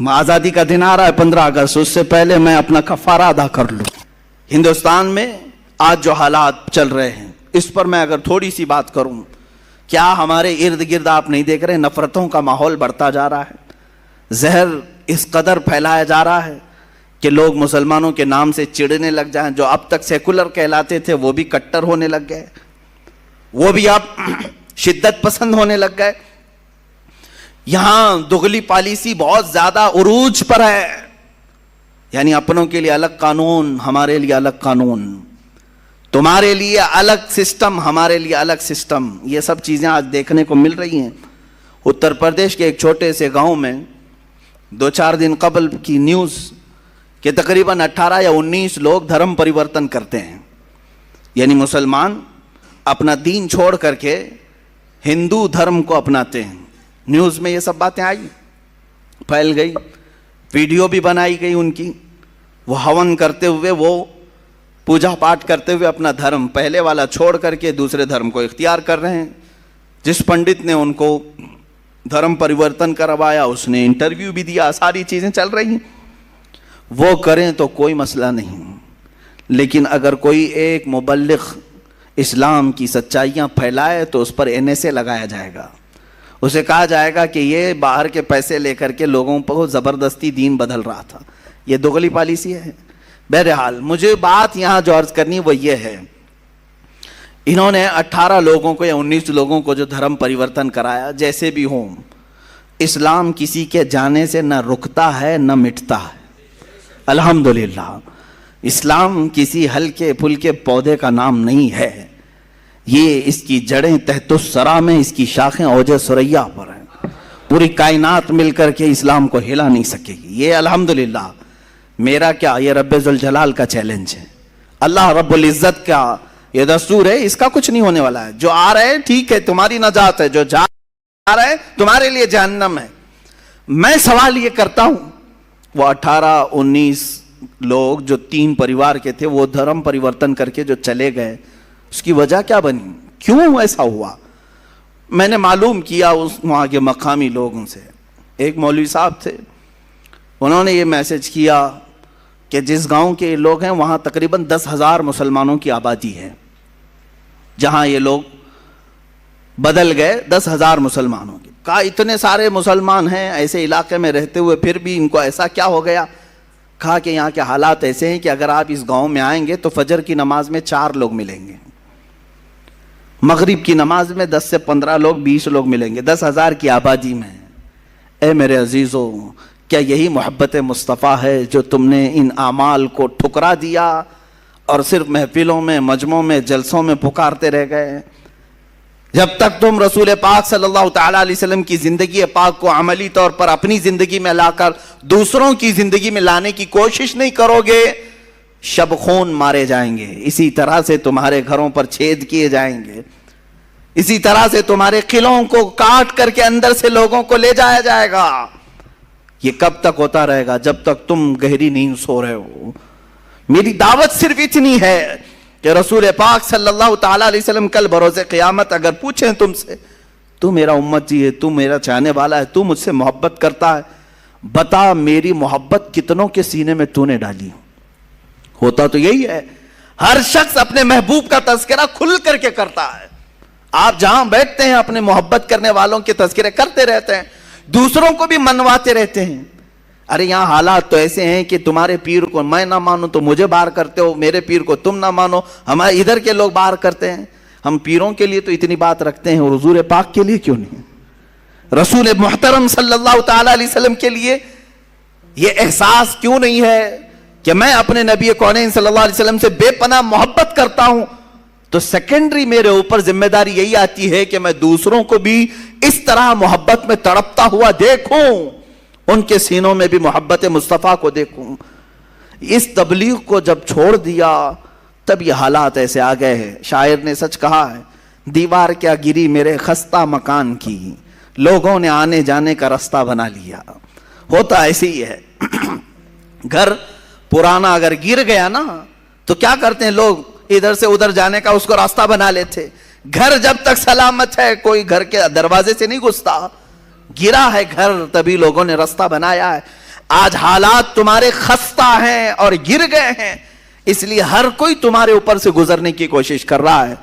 آزادی کا دن آ رہا ہے 15 اگست، اس سے پہلے میں اپنا کفارہ ادا کر لوں۔ ہندوستان میں آج جو حالات چل رہے ہیں اس پر میں اگر تھوڑی سی بات کروں، کیا ہمارے ارد گرد آپ نہیں دیکھ رہے نفرتوں کا ماحول بڑھتا جا رہا ہے، زہر اس قدر پھیلایا جا رہا ہے کہ لوگ مسلمانوں کے نام سے چڑنے لگ جائیں، جو اب تک سیکولر کہلاتے تھے وہ بھی کٹر ہونے لگ گئے، وہ بھی اب شدت پسند ہونے لگ گئے۔ یہاں دغلی پالیسی بہت زیادہ عروج پر ہے، یعنی اپنوں کے لیے الگ قانون، ہمارے لیے الگ قانون، تمہارے لیے الگ سسٹم، ہمارے لیے الگ سسٹم، یہ سب چیزیں آج دیکھنے کو مل رہی ہیں۔ اتر پردیش کے ایک چھوٹے سے گاؤں میں 2-4 دن قبل کی نیوز کہ تقریباً 18 یا 19 لوگ دھرم پریورتن کرتے ہیں، یعنی مسلمان اپنا دین چھوڑ کر کے ہندو دھرم کو اپناتے ہیں۔ نیوز میں یہ سب باتیں آئی، پھیل گئی، ویڈیو بھی بنائی گئی ان کی، وہ ہون کرتے ہوئے، وہ پوجا پاٹ کرتے ہوئے اپنا دھرم پہلے والا چھوڑ کر کے دوسرے دھرم کو اختیار کر رہے ہیں۔ جس پنڈت نے ان کو دھرم پریورتن کروایا اس نے انٹرویو بھی دیا، ساری چیزیں چل رہی ہیں۔ وہ کریں تو کوئی مسئلہ نہیں، لیکن اگر کوئی ایک مبلغ اسلام کی سچائیاں پھیلائے تو اس پر NSA لگایا جائے گا، اسے کہا جائے گا کہ یہ باہر کے پیسے لے کر کے لوگوں کو زبردستی دین بدل رہا تھا۔ یہ دغلی پالیسی ہے۔ بہرحال مجھے بات یہاں جو عرض کرنی وہ یہ ہے، انہوں نے 18 لوگوں کو یا 19 لوگوں کو جو دھرم پریورتن کرایا، جیسے بھی ہوں، اسلام کسی کے جانے سے نہ رکتا ہے نہ مٹتا ہے۔ الحمدللہ اسلام کسی ہلکے پھلکے پودے کا نام نہیں ہے، یہ اس کی جڑیں تحت الثری میں، اس کی شاخیں اوج ثریا پر ہیں، پوری کائنات مل کر کے اسلام کو ہلا نہیں سکے گی۔ یہ الحمدللہ میرا کیا، یہ رب ذوالجلال کا چیلنج ہے، اللہ رب العزت کا یہ دستور ہے، اس کا کچھ نہیں ہونے والا ہے۔ جو آ رہے ہیں ٹھیک ہے، تمہاری نجات ہے، جو جا رہے ہیں تمہارے لیے جہنم ہے۔ میں سوال یہ کرتا ہوں، وہ 18-19 لوگ جو 3 پریوار کے تھے، وہ دھرم پریورتن کر کے جو چلے گئے، اس کی وجہ کیا بنی، کیوں ایسا ہوا؟ میں نے معلوم کیا وہاں کے مقامی لوگوں سے۔ ایک مولوی صاحب تھے، انہوں نے یہ میسج کیا کہ جس گاؤں کے لوگ ہیں وہاں تقریباً 10,000 مسلمانوں کی آبادی ہے، جہاں یہ لوگ بدل گئے 10,000 مسلمانوں کی۔ کہا اتنے سارے مسلمان ہیں ایسے علاقے میں رہتے ہوئے، پھر بھی ان کو ایسا کیا ہو گیا؟ کہا کہ یہاں کے حالات ایسے ہیں کہ اگر آپ اس گاؤں میں آئیں گے تو فجر کی نماز میں 4 لوگ ملیں گے، مغرب کی نماز میں 10 سے 15 لوگ، 20 لوگ ملیں گے، 10,000 کی آبادی میں۔ اے میرے عزیزو، کیا یہی محبت مصطفیٰ ہے جو تم نے ان اعمال کو ٹھکرا دیا اور صرف محفلوں میں، مجمعوں میں، جلسوں میں پکارتے رہ گئے؟ جب تک تم رسول پاک صلی اللہ تعالیٰ علیہ وسلم کی زندگی پاک کو عملی طور پر اپنی زندگی میں لا کر دوسروں کی زندگی میں لانے کی کوشش نہیں کرو گے، شب خون مارے جائیں گے، اسی طرح سے تمہارے گھروں پر چھید کیے جائیں گے، اسی طرح سے تمہارے قلعوں کو کاٹ کر کے اندر سے لوگوں کو لے جایا جائے گا۔ یہ کب تک ہوتا رہے گا؟ جب تک تم گہری نیند سو رہے ہو۔ میری دعوت صرف اتنی ہے کہ رسول پاک صلی اللہ تعالیٰ علیہ وسلم کل بروز قیامت اگر پوچھیں تم سے، تو میرا امتی ہے، تو میرا چاہنے والا ہے، تو مجھ سے محبت کرتا ہے، بتا میری محبت کتنوں کے سینے میں تو نے ڈالی؟ ہوتا تو یہی ہے، ہر شخص اپنے محبوب کا تذکرہ کھل کر کے کرتا ہے۔ آپ جہاں بیٹھتے ہیں اپنے محبت کرنے والوں کے تذکرے کرتے رہتے ہیں، دوسروں کو بھی منواتے رہتے ہیں۔ ارے یہاں حالات تو ایسے ہیں کہ تمہارے پیر کو میں نہ مانوں تو مجھے باہر کرتے ہو، میرے پیر کو تم نہ مانو ہمارے ادھر کے لوگ باہر کرتے ہیں۔ ہم پیروں کے لیے تو اتنی بات رکھتے ہیں، اور حضور پاک کے لیے کیوں نہیں؟ رسول محترم صلی اللہ تعالیٰ علیہ وسلم کے لیے یہ احساس کیوں نہیں ہے کہ میں اپنے نبی کونین صلی اللہ علیہ وسلم سے بے پناہ محبت کرتا ہوں؟ تو سیکنڈری میرے اوپر ذمہ داری یہی آتی ہے کہ میں دوسروں کو بھی اس طرح محبت میں تڑپتا ہوا دیکھوں، ان کے سینوں میں بھی محبت مصطفیٰ کو دیکھوں۔ اس تبلیغ کو جب چھوڑ دیا تب یہ حالات ایسے آ گئے ہیں۔ شاعر نے سچ کہا ہے، دیوار کیا گری میرے خستہ مکان کی، لوگوں نے آنے جانے کا راستہ بنا لیا۔ ہوتا ایسے ہی ہے، گھر پرانا اگر گر گیا نا تو کیا کرتے ہیں لوگ؟ ادھر سے ادھر جانے کا اس کو راستہ بنا لیتے۔ گھر جب تک سلامت ہے کوئی گھر کے دروازے سے نہیں گھستا، گرا ہے گھر تبھی لوگوں نے راستہ بنایا ہے۔ آج حالات تمہارے خستہ ہیں اور گر گئے ہیں، اس لیے ہر کوئی تمہارے اوپر سے گزرنے کی کوشش کر رہا ہے۔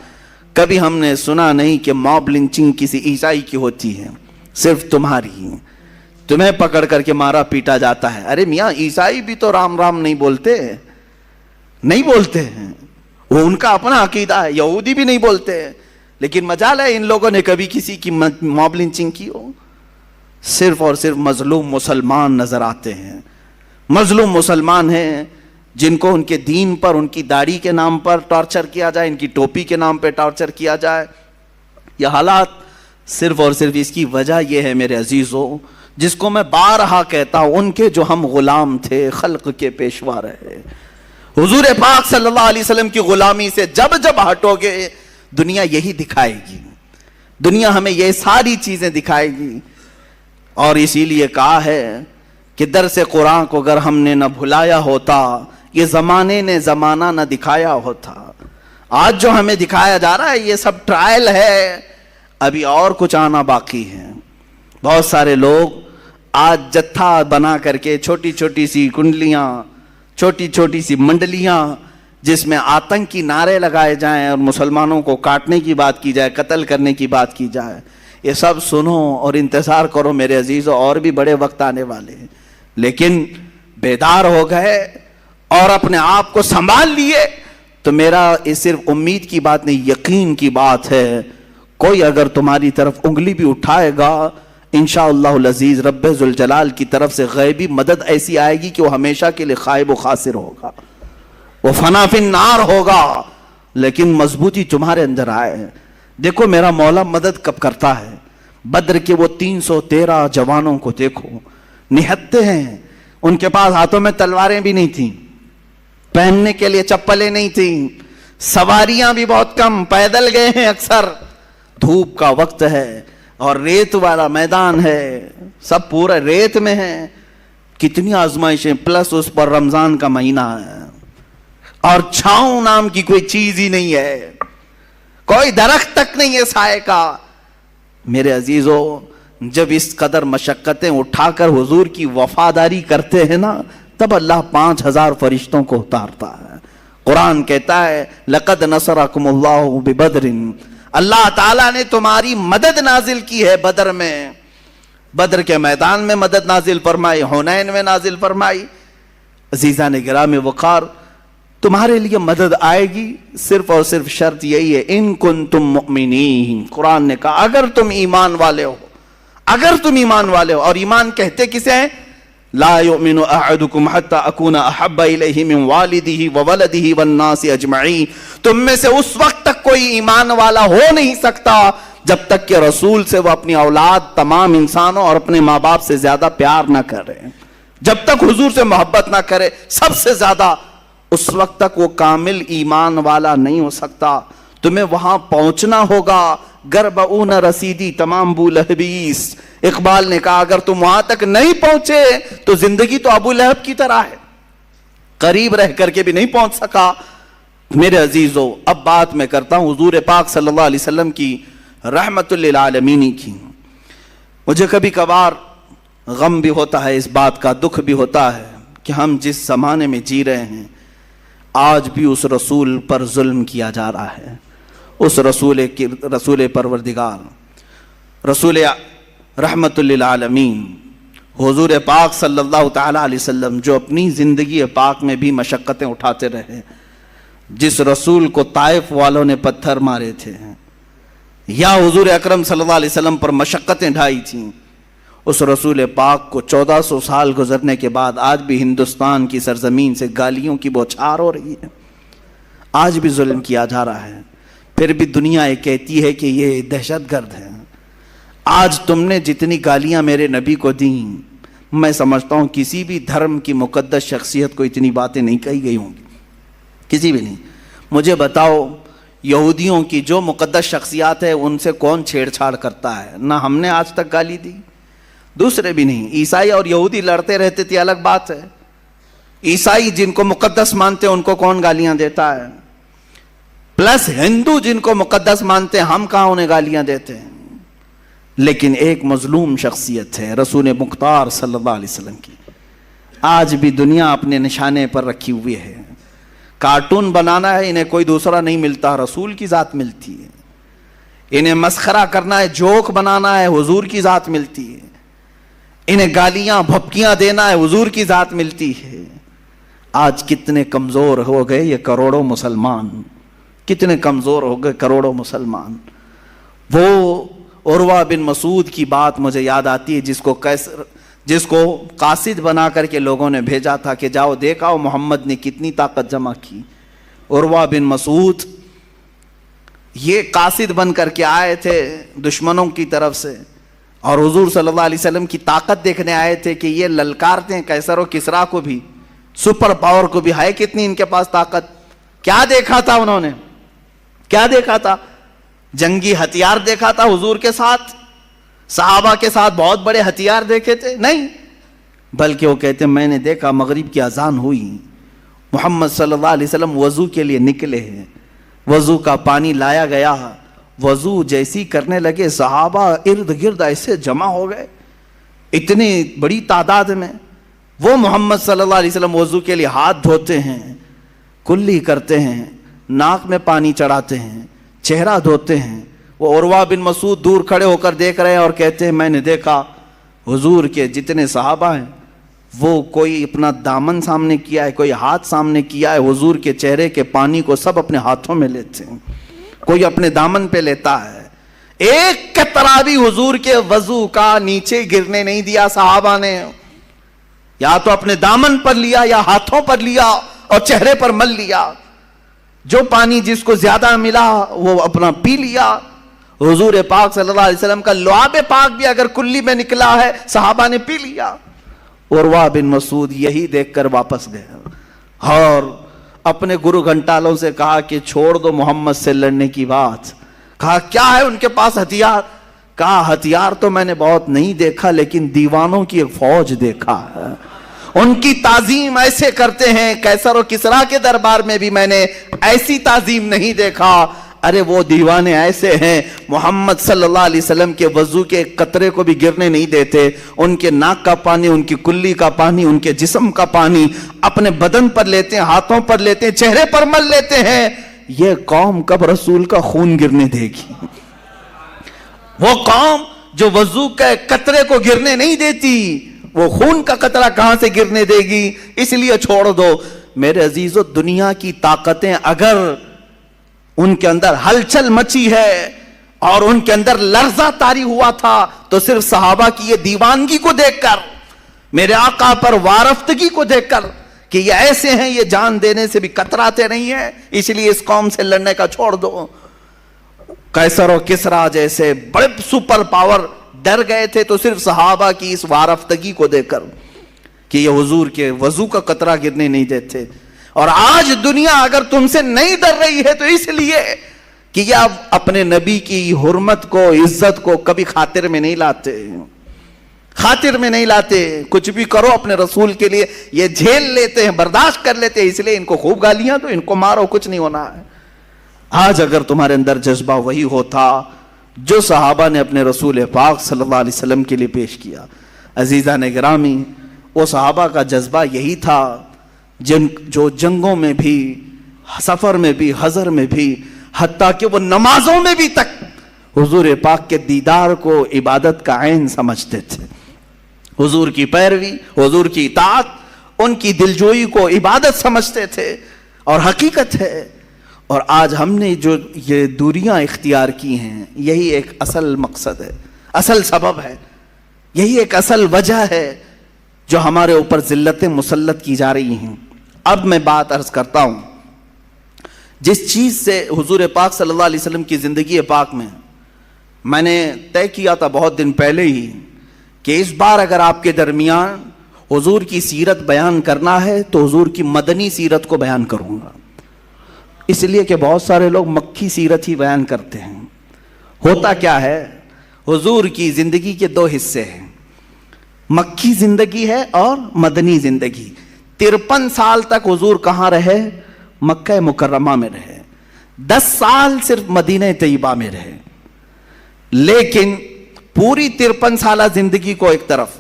کبھی ہم نے سنا نہیں کہ موب لنچنگ کسی عیسائی کی ہوتی ہے، صرف تمہاری، تمہیں پکڑ کر کے مارا پیٹا جاتا ہے۔ ارے میاں، عیسائی بھی تو رام رام نہیں بولتے ہیں، وہ ان کا اپنا عقیدہ ہے، یہودی بھی نہیں بولتے، لیکن مجال ہے ان لوگوں نے کبھی کسی کی موب لنچنگ کی ہو؟ صرف اور صرف مظلوم مسلمان نظر آتے ہیں، مظلوم مسلمان ہیں جن کو ان کے دین پر، ان کی داڑھی کے نام پر ٹارچر کیا جائے، ان کی ٹوپی کے نام پہ ٹارچر کیا جائے۔ یہ حالات صرف اور صرف اس کی وجہ یہ ہے میرے عزیزوں، جس کو میں بارہا کہتا ہوں، ان کے جو ہم غلام تھے، خلق کے پیشوا رہے۔ حضور پاک صلی اللہ علیہ وسلم کی غلامی سے جب جب ہٹو گے، دنیا یہی دکھائے گی، دنیا ہمیں یہ ساری چیزیں دکھائے گی۔ اور اسی لیے کہا ہے کہ درس قرآن کو اگر ہم نے نہ بھلایا ہوتا، یہ زمانے نے زمانہ نہ دکھایا ہوتا۔ آج جو ہمیں دکھایا جا رہا ہے یہ سب ٹرائل ہے، ابھی اور کچھ آنا باقی ہے۔ بہت سارے لوگ آج جتھا بنا کر کے چھوٹی چھوٹی سی کنڈلیاں، چھوٹی چھوٹی سی منڈلیاں، جس میں آتنکی نعرے لگائے جائیں اور مسلمانوں کو کاٹنے کی بات کی جائے، قتل کرنے کی بات کی جائے، یہ سب سنو اور انتظار کرو میرے عزیزوں، اور بھی بڑے وقت آنے والے ہیں۔ لیکن بیدار ہو گئے اور اپنے آپ کو سنبھال لیے تو میرا یہ صرف امید کی بات نہیں، یقین کی بات ہے، کوئی اگر تمہاری طرف انگلی بھی اٹھائے گا، انشاءاللہ العزیز رب ذوالجلال کی طرف سے غیبی مدد ایسی آئے گی کہ وہ ہمیشہ کے لیے خائب و خاسر ہوگا، وہ فنا فی النار ہوگا، لیکن مضبوطی تمہارے اندر آئے۔ دیکھو میرا مولا مدد کب کرتا ہے، بدر کے وہ 313 جوانوں کو دیکھو، نہتے ہیں، ان کے پاس ہاتھوں میں تلواریں بھی نہیں تھیں، پہننے کے لیے چپلیں نہیں تھیں، سواریاں بھی بہت کم، پیدل گئے ہیں اکثر، دھوپ کا وقت ہے اور ریت والا میدان ہے، سب پورا ریت میں ہے، کتنی آزمائشیں، پلس اس پر رمضان کا مہینہ ہے اور چھاؤں نام کی کوئی چیز ہی نہیں ہے، کوئی درخت تک نہیں ہے سائے کا۔ میرے عزیزو، جب اس قدر مشقتیں اٹھا کر حضور کی وفاداری کرتے ہیں نا، تب اللہ 5000 فرشتوں کو اتارتا ہے۔ قرآن کہتا ہے لَقَدْ نَصَرَكُمُ اللَّهُ بِبَدْرٍ، اللہ تعالیٰ نے تمہاری مدد نازل کی ہے بدر میں، بدر کے میدان میں مدد نازل فرمائی، حنین میں نازل فرمائی۔ عزیزان گرامی وقار، تمہارے لیے مدد آئے گی، صرف اور صرف شرط یہی ہے ان کنتم مؤمنین۔ قرآن نے کہا اگر تم ایمان والے ہو، اگر تم ایمان والے ہو، اور ایمان کہتے کسے ہیں؟ لا یؤمن احدکم حتی اکون احب الیہ من والدہ وولدہ والناس اجمعین، تم میں سے اس وقت تک کوئی ایمان والا ہو نہیں سکتا جب تک کہ رسول سے وہ اپنی اولاد، تمام انسانوں اور اپنے ماں باپ سے زیادہ پیار نہ کرے، جب تک حضور سے محبت نہ کرے سب سے زیادہ، اس وقت تک وہ کامل ایمان والا نہیں ہو سکتا۔ تمہیں وہاں پہنچنا ہوگا، گربعون رسیدی تمام بو لہبیس۔ اقبال نے کہا اگر تم وہاں تک نہیں پہنچے تو زندگی تو ابو لہب کی طرح ہے، قریب رہ کر کے بھی نہیں پہنچ سکا۔ میرے عزیزو، اب بات میں کرتا ہوں حضور پاک صلی اللہ علیہ وسلم کی رحمت للعالمین کی۔ مجھے کبھی کبھار غم بھی ہوتا ہے، اس بات کا دکھ بھی ہوتا ہے کہ ہم جس زمانے میں جی رہے ہیں آج بھی اس رسول پر ظلم کیا جا رہا ہے، اس رسول پروردگار، رسول رحمت للعالمین، حضور پاک صلی اللہ تعالی علیہ وسلم، جو اپنی زندگی پاک میں بھی مشقتیں اٹھاتے رہے، جس رسول کو طائف والوں نے پتھر مارے تھے یا حضور اکرم صلی اللہ علیہ وسلم پر مشقتیں ڈھائی تھیں، اس رسول پاک کو 1400 سال گزرنے کے بعد آج بھی ہندوستان کی سرزمین سے گالیوں کی بوچھار ہو رہی ہے، آج بھی ظلم کیا جا رہا ہے، پھر بھی دنیا یہ کہتی ہے کہ یہ دہشت گرد ہے۔ آج تم نے جتنی گالیاں میرے نبی کو دیں، میں سمجھتا ہوں کسی بھی دھرم کی مقدس شخصیت کو اتنی باتیں نہیں کہی گئی ہوں گی، کسی بھی نہیں۔ مجھے بتاؤ یہودیوں کی جو مقدس شخصیات ہے ان سے کون چھیڑ چھاڑ کرتا ہے؟ نہ ہم نے آج تک گالی دی، دوسرے بھی نہیں۔ عیسائی اور یہودی لڑتے رہتے تھے، الگ بات ہے، عیسائی جن کو مقدس مانتے ہیں ان کو کون گالیاں دیتا ہے؟ پلس ہندو جن کو مقدس مانتے ہیں، ہم کہاں انہیں گالیاں دیتے ہیں؟ لیکن ایک مظلوم شخصیت ہے رسول مختار صلی اللہ علیہ وسلم کی، آج بھی دنیا اپنے نشانے پر رکھی ہوئی ہے. کارٹون بنانا ہے انہیں کوئی دوسرا نہیں ملتا, رسول کی ذات ملتی ہے. انہیں مسخرہ کرنا ہے, جوک بنانا ہے, حضور کی ذات ملتی ہے. انہیں گالیاں بھپکیاں دینا ہے, حضور کی ذات ملتی ہے. آج کتنے کمزور ہو گئے یہ کروڑوں مسلمان, کتنے کمزور ہو گئے کروڑوں مسلمان. وہ عروہ بن مسعود کی بات مجھے یاد آتی ہے, جس کو قاصد بنا کر کے لوگوں نے بھیجا تھا کہ جاؤ دیکھاؤ محمد نے کتنی طاقت جمع کی. عروہ بن مسعود یہ قاصد بن کر کے آئے تھے دشمنوں کی طرف سے, اور حضور صلی اللہ علیہ وسلم کی طاقت دیکھنے آئے تھے کہ یہ للکارتے ہیں قیصر و کسریٰ کو بھی, سپر پاور کو بھی, ہے کتنی ان کے پاس طاقت. کیا دیکھا تھا انہوں نے, کیا دیکھا تھا؟ جنگی ہتھیار دیکھا تھا حضور کے ساتھ, صحابہ کے ساتھ بہت بڑے ہتھیار دیکھے تھے؟ نہیں, بلکہ وہ کہتے ہیں میں نے دیکھا مغرب کی اذان ہوئی, محمد صلی اللہ علیہ وسلم وضو کے لیے نکلے ہیں, وضو کا پانی لایا گیا, وضو جیسی کرنے لگے صحابہ ارد گرد ایسے جمع ہو گئے اتنی بڑی تعداد میں. وہ محمد صلی اللہ علیہ وسلم وضو کے لیے ہاتھ دھوتے ہیں, کلی کرتے ہیں, ناک میں پانی چڑھاتے ہیں, چہرہ دھوتے ہیں. وہ عروہ بن مسعود دور کھڑے ہو کر دیکھ رہے ہیں اور کہتے ہیں میں نے دیکھا حضور کے جتنے صحابہ ہیں وہ کوئی اپنا دامن سامنے کیا ہے, کوئی ہاتھ سامنے کیا ہے, حضور کے چہرے کے پانی کو سب اپنے ہاتھوں میں لیتے ہیں, کوئی اپنے دامن پہ لیتا ہے. ایک قطرہ بھی حضور کے وضو کا نیچے گرنے نہیں دیا صحابہ نے, یا تو اپنے دامن پر لیا یا ہاتھوں پر لیا اور چہرے پر مل لیا. جو پانی جس کو زیادہ ملا وہ اپنا پی لیا. حضور پاک صلی اللہ علیہ وسلم کا لعاب پاک بھی اگر کلی میں نکلا ہے صحابہ نے پی لیا. عروہ بن مسعود یہی دیکھ کر واپس گئے اور اپنے گرو گھنٹالوں سے کہا کہ چھوڑ دو محمد سے لڑنے کی بات. کہا کیا ہے ان کے پاس ہتھیار؟ کہا ہتھیار تو میں نے بہت نہیں دیکھا لیکن دیوانوں کی ایک فوج دیکھا ہے, ان کی تعظیم ایسے کرتے ہیں, قیصر و کسریٰ کے دربار میں بھی میں نے ایسی تعظیم نہیں دیکھا. ارے وہ دیوانے ایسے ہیں محمد صلی اللہ علیہ وسلم کے وضو کے قطرے کو بھی گرنے نہیں دیتے, ان کے ناک کا پانی, ان کی کلی کا پانی, ان کے جسم کا پانی اپنے بدن پر لیتے ہیں, ہاتھوں پر لیتے ہیں, چہرے پر مل لیتے ہیں. یہ قوم کب رسول کا خون گرنے دے گی؟ وہ قوم جو وضو کے قطرے کو گرنے نہیں دیتی وہ خون کا قطرہ کہاں سے گرنے دے گی؟ اس لیے چھوڑ دو. میرے عزیزو, دنیا کی طاقتیں اگر ان کے اندر ہلچل مچی ہے اور ان کے اندر لرزہ طاری ہوا تھا تو صرف صحابہ کی یہ دیوانگی کو دیکھ کر, میرے آقا پر وارفتگی کو دیکھ کر کہ یہ ایسے ہیں, یہ جان دینے سے بھی کتراتے نہیں ہیں, اس لیے اس قوم سے لڑنے کا چھوڑ دو. قیصر و کسریٰ جیسے بڑے سپر پاور ڈر گئے تھے تو صرف صحابہ کی اس وارفتگی کو دیکھ کر کہ یہ حضور کے وضو کا قطرہ گرنے نہیں دیتے. اور آج دنیا اگر تم سے نہیں ڈر رہی ہے تو اس لیے کہ یہ اب اپنے نبی کی حرمت کو, عزت کو کبھی خاطر میں نہیں لاتے, خاطر میں نہیں لاتے. کچھ بھی کرو اپنے رسول کے لیے یہ جھیل لیتے ہیں, برداشت کر لیتے ہیں, اس لیے ان کو خوب گالیاں دو, ان کو مارو, کچھ نہیں ہونا ہے. آج اگر تمہارے اندر جذبہ وہی ہوتا جو صحابہ نے اپنے رسول پاک صلی اللہ علیہ وسلم کے لیے پیش کیا. عزیزان گرامی, وہ صحابہ کا جذبہ یہی تھا جو جنگوں میں بھی, سفر میں بھی, حضر میں بھی, حتیٰ کہ وہ نمازوں میں بھی تک حضور پاک کے دیدار کو عبادت کا عین سمجھتے تھے. حضور کی پیروی, حضور کی اطاعت, ان کی دلجوئی کو عبادت سمجھتے تھے اور حقیقت ہے. اور آج ہم نے جو یہ دوریاں اختیار کی ہیں یہی ایک اصل مقصد ہے, اصل سبب ہے, یہی ایک اصل وجہ ہے جو ہمارے اوپر ذلتیں مسلط کی جا رہی ہیں. اب میں بات عرض کرتا ہوں, جس چیز سے حضور پاک صلی اللہ علیہ وسلم کی زندگی پاک میں نے طے کیا تھا بہت دن پہلے ہی کہ اس بار اگر آپ کے درمیان حضور کی سیرت بیان کرنا ہے تو حضور کی مدنی سیرت کو بیان کروں گا. اس لیے کہ بہت سارے لوگ مکی سیرت ہی بیان کرتے ہیں. ہوتا کیا ہے, حضور کی زندگی کے دو حصے ہیں, مکی زندگی ہے اور مدنی زندگی. 53 سال تک حضور کہاں رہے؟ مکہ مکرمہ میں رہے. 10 سال صرف مدینہ طیبہ میں رہے. لیکن پوری 53 سالہ زندگی کو ایک طرف,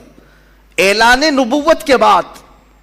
اعلان نبوت کے بعد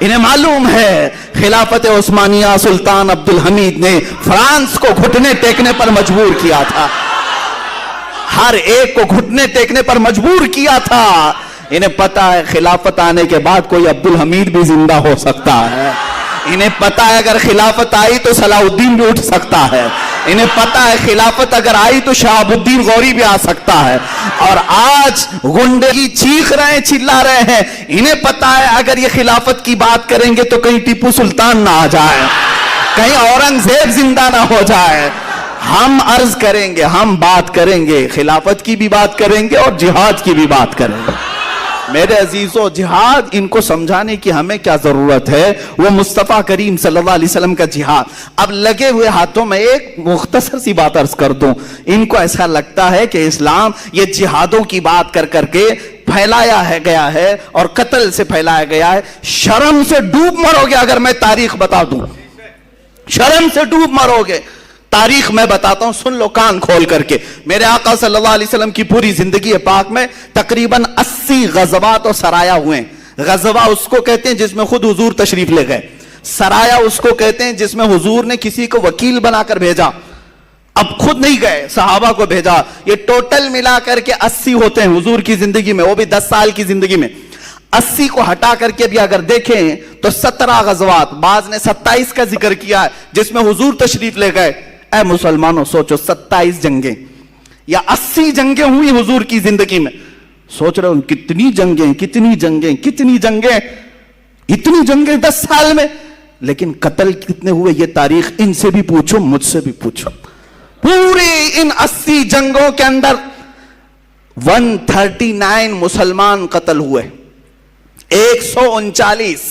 انہیں معلوم ہے خلافت عثمانیہ سلطان عبد الحمید نے فرانس کو گھٹنے ٹیکنے پر مجبور کیا تھا، ہر ایک کو گھٹنے ٹیکنے پر مجبور کیا تھا۔ انہیں پتا ہے خلافت آنے کے بعد کوئی عبد الحمید بھی زندہ ہو سکتا ہے، انہیں پتا ہے اگر خلافت آئی تو صلاح الدین بھی اٹھ سکتا ہے، انہیں پتا ہے خلافت اگر آئی تو شہاب الدین غوری بھی آ سکتا ہے، اور آج گنڈے کی چیخ رہے ہیں، چلا رہے ہیں، انہیں پتا ہے اگر یہ خلافت کی بات کریں گے تو کہیں ٹیپو سلطان نہ آ جائے، کہیں اورنگزیب زندہ نہ ہو جائے۔ ہم عرض کریں گے، ہم بات کریں گے، خلافت کی بھی بات کریں گے اور جہاد کی بھی بات کریں گے۔ میرے عزیزو، جہاد ان کو سمجھانے کی ہمیں کیا ضرورت ہے؟ وہ مصطفیٰ کریم صلی اللہ علیہ وسلم کا جہاد۔ اب لگے ہوئے ہاتھوں میں ایک مختصر سی بات عرض کر دوں، ان کو ایسا لگتا ہے کہ اسلام یہ جہادوں کی بات کر کر کے پھیلایا ہے گیا ہے اور قتل سے پھیلایا گیا ہے۔ شرم سے ڈوب مرو گے اگر میں تاریخ بتا دوں، شرم سے ڈوب مرو گے۔ تاریخ میں بتاتا ہوں، سن لو کان کھول کر کے۔ میرے آقا صلی اللہ علیہ وسلم کی پوری زندگی پاک میں تقریباً 80 غزوات اور سرایا ہوئے ہیں۔ غزوہ اس کو کہتے ہیں جس میں خود حضور تشریف لے گئے، سرایا اس کو کہتے ہیں جس میں حضور نے کسی کو وکیل بنا کر بھیجا، اب خود نہیں گئے، صحابہ کو بھیجا۔ یہ ٹوٹل ملا کر کے 80 ہوتے ہیں حضور کی زندگی میں، وہ بھی 10 سال کی زندگی میں۔ 80 کو ہٹا کر کے بھی اگر دیکھیں تو 17 غزوات، بعض نے 27 کا ذکر کیا ہے جس میں حضور تشریف لے گئے۔ اے مسلمانوں سوچو، 27 جنگیں یا 80 جنگیں ہوئی حضور کی زندگی میں۔ سوچ رہے ہو کتنی جنگیں، کتنی جنگیں، کتنی جنگیں، اتنی جنگیں 10 سال میں۔ لیکن قتل کتنے ہوئے یہ تاریخ ان سے بھی پوچھو، مجھ سے بھی پوچھو۔ پوری ان 80 جنگوں کے اندر 139 مسلمان قتل ہوئے، 139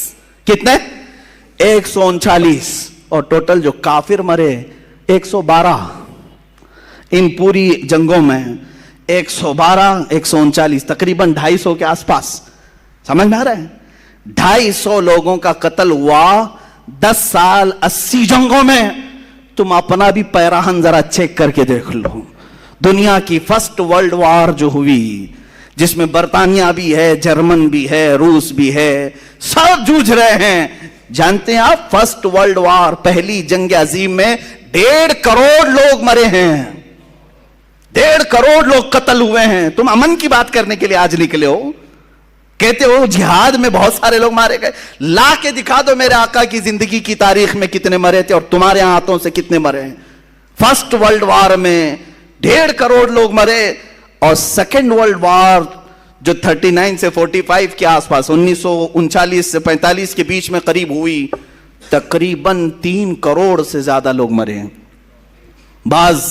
کتنے؟ 139، اور ٹوٹل جو کافر مرے 112۔ ان پوری جنگوں میں 112 139 تقریباً 250 کے آس پاس، سمجھ میں آ رہا ہے؟ 250 لوگوں کا قتل ہوا 10 سال 80 جنگوں میں۔ تم اپنا بھی پیراہن ذرا چیک کر کے دیکھ لو۔ دنیا کی فرسٹ ورلڈ وار جو ہوئی، جس میں برطانیہ بھی ہے، جرمن بھی ہے، روس بھی ہے، سب جوجھ رہے ہیں۔ جانتے ہیں آپ فرسٹ ورلڈ وار، پہلی جنگ عظیم میں 1.5 کروڑ لوگ مرے ہیں، 1.5 کروڑ لوگ قتل ہوئے ہیں۔ تم امن کی بات کرنے کے لیے آج نکلے ہو، کہتے ہو جہاد میں بہت سارے لوگ مارے گئے۔ لا کے دکھا دو میرے آقا کی زندگی کی تاریخ میں کتنے مرے تھے اور تمہارے ہاتھوں سے کتنے مرے ہیں۔ فرسٹ ورلڈ وار میں 1.5 کروڑ لوگ مرے، اور سیکنڈ ورلڈ وار جو 39 سے 45 کے آس پاس، 1939 سے 45 کے بیچ میں قریب ہوئی، تقریباً 3 کروڑ سے زیادہ لوگ مرے ہیں۔ بعض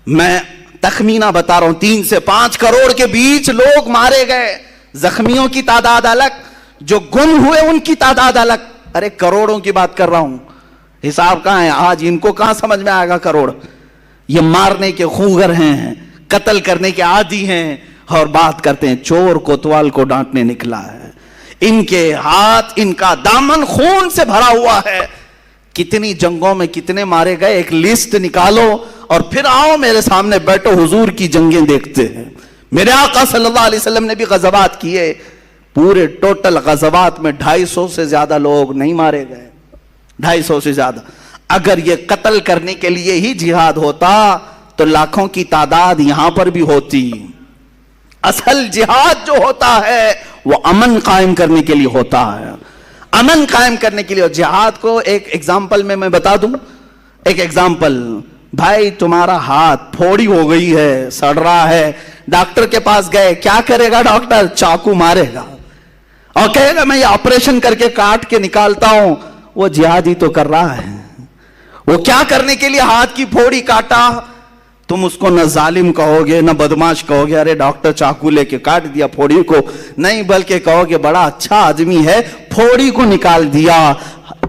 میں تخمینہ بتا رہا ہوں 3 سے 5 کروڑ کے بیچ لوگ مارے گئے۔ زخمیوں کی تعداد الگ، جو گم ہوئے ان کی تعداد الگ۔ ارے کروڑوں کی بات کر رہا ہوں، حساب کہاں ہے آج؟ ان کو کہاں سمجھ میں آئے گا کروڑ؟ یہ مارنے کے خوگر ہیں، قتل کرنے کے عادی ہیں، اور بات کرتے ہیں چور کوتوال کو ڈانٹنے نکلا ہے۔ ان کے ہاتھ، ان کا دامن خون سے بھرا ہوا ہے۔ کتنی جنگوں میں کتنے مارے گئے، ایک لسٹ نکالو اور پھر آؤ میرے سامنے بیٹھو، حضور کی جنگیں دیکھتے ہیں۔ میرے آقا صلی اللہ علیہ وسلم نے بھی غزوات کیے، پورے ٹوٹل غزوات میں 250 سے زیادہ لوگ نہیں مارے گئے، 250 سے زیادہ۔ اگر یہ قتل کرنے کے لیے ہی جہاد ہوتا تو لاکھوں کی تعداد یہاں پر بھی ہوتی۔ اصل جہاد جو ہوتا ہے وہ امن قائم کرنے کے لیے ہوتا ہے، امن قائم کرنے کے لیے۔ جہاد کو ایک ایگزامپل میں بتا دوں، ایک ایگزامپل۔ بھائی تمہارا ہاتھ پھوڑی ہو گئی ہے، سڑ رہا ہے، ڈاکٹر کے پاس گئے، کیا کرے گا ڈاکٹر؟ چاقو مارے گا اور کہے گا میں یہ آپریشن کر کے کاٹ کے نکالتا ہوں۔ وہ جہاد ہی تو کر رہا ہے۔ وہ کیا کرنے کے لیے ہاتھ کی پھوڑی کاٹا؟ تم اس کو نہ ظالم کہو گے، نہ بدماش کہو گے، ارے ڈاکٹر چاقو لے کے کاٹ دیا پھوڑی کو، نہیں، بلکہ کہو گے بڑا اچھا آدمی ہے، پھوڑی کو نکال دیا۔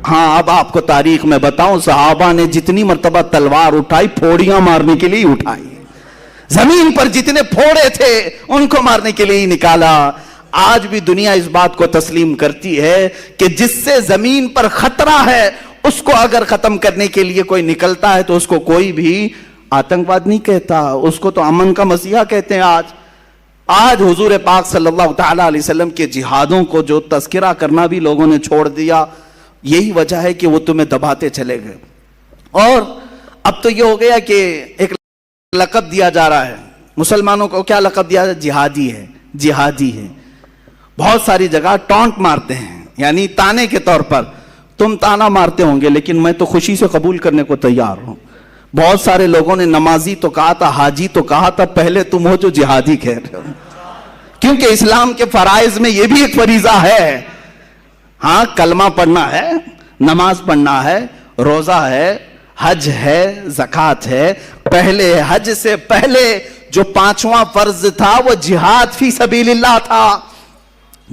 ہاں اب آپ کو تاریخ میں بتاؤں، صحابہ نے جتنی مرتبہ تلوار اٹھائی پھوڑیاں مارنے کے لیے اٹھائی، زمین پر جتنے پھوڑے تھے ان کو مارنے کے لیے ہی نکالا۔ آج بھی دنیا اس بات کو تسلیم کرتی ہے کہ جس سے زمین پر خطرہ ہے اس کو اگر ختم کرنے کے لیے کوئی نکلتا ہے تو اس کو کوئی بھی آتنکواد نہیں کہتا، اس کو تو امن کا مسیحا کہتے ہیں۔ آج آج حضور پاک صلی اللہ تعالیٰ علیہ وسلم کے جہادوں کو جو تذکرہ کرنا بھی لوگوں نے چھوڑ دیا، یہی وجہ ہے کہ وہ تمہیں دباتے چلے گئے. اور اب تو یہ ہو گیا کہ ایک لقب دیا جا رہا ہے مسلمانوں کو. کیا لقب دیا جائے؟ جہادی ہے، جہادی ہے. بہت ساری جگہ ٹونٹ مارتے ہیں، یعنی تانے کے طور پر. تم تانا مارتے ہوں گے لیکن میں تو خوشی سے قبول کرنے کو تیار ہوں. بہت سارے لوگوں نے نمازی تو کہا تھا، حاجی تو کہا تھا، پہلے تم ہو جو جہادی کہہ رہے ہو. کیونکہ اسلام کے فرائض میں یہ بھی ایک فریضہ ہے. ہاں، کلمہ پڑھنا ہے، نماز پڑھنا ہے، روزہ ہے، حج ہے، زکوٰۃ ہے. پہلے حج سے پہلے جو 5واں فرض تھا وہ جہاد فی سبیل اللہ تھا.